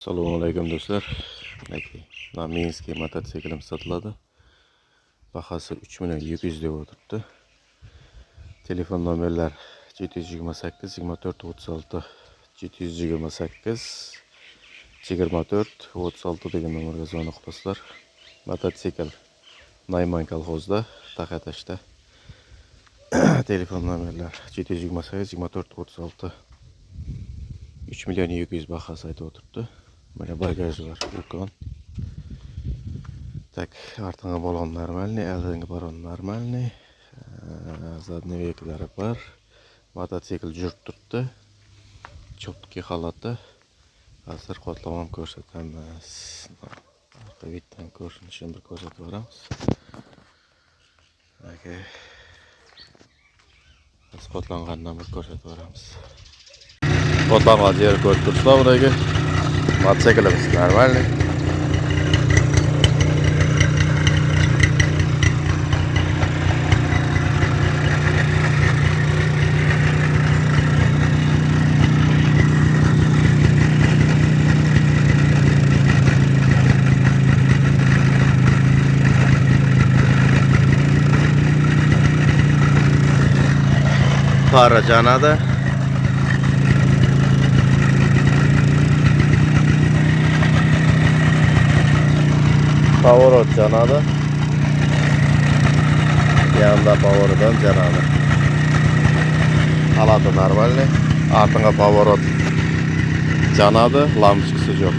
Assalomu alaykum do'stlar. Minskiy mototsiklim sotiladi. Bahasi 3.700.000 deb o'tiribdi. Telefon nomerlar 728 24 36 728 24 36 degan nomerga zona qilasizlar. Mototsikl Nayman kolxozda, Taxatashda. Telefon nomerlar 728 24 36 3.700.000 bahasi aytib o'tiribdi. Mana bagajı var, ulkan. Так, артыңа балон нормальный, алдыңа балон нормальный. Задний веклері бар. Мотоцикл жүріп тұрды. Чоптки халаты. Қазір қотламам көрсетеміз. Арқа беттен көрсіншін бір көрсетіп барамыз. Қазір қотланғаннан бір көрсетіп барамыз. Қотланған жері көріп тұрсыздар бұдайғы. Мотоциклimiz нормальный. Fara janadı. Поворот janadı. Yanında поворотdan janadı. Halati нормальный. Артыңа поворот janadı. Лампочкасы жоқ.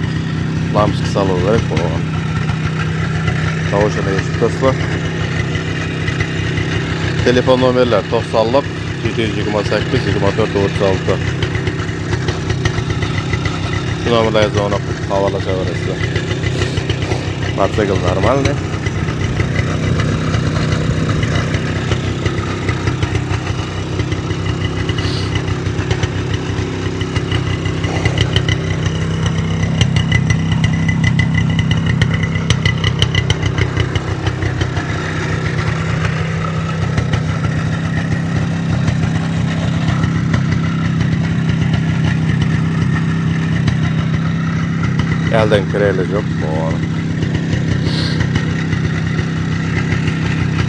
Лампочка салу керек болған. Тауышыны ешіп тұрсыздар. Telefon nomerler 90'lık 728 24 36. Şu numaraya zona havalaşabilirsiniz. Motocikl нормальный. Elden kireli yok.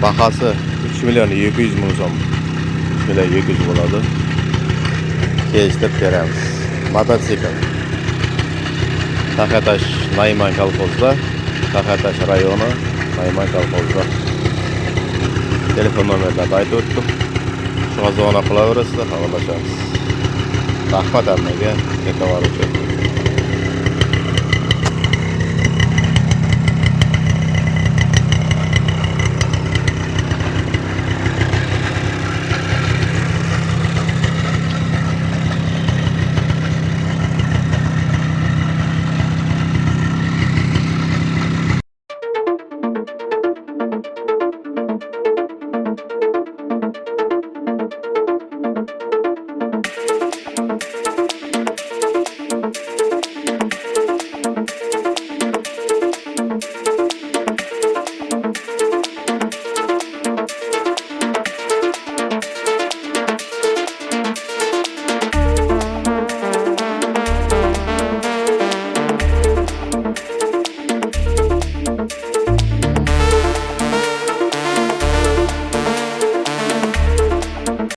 Bahası 3.700.000 so'm. 3.700.000 bo'ladi. Kelishtirib beramiz. Mototsikl. Taxatash Nayman kolxozda, Taxatash rayoni Nayman kolxozda. Telefon nomerlarni aytib o'tdim. Shu zona qilaverasizlar, xabarlashamiz. Rahmat hammaga, e'tibor uchun.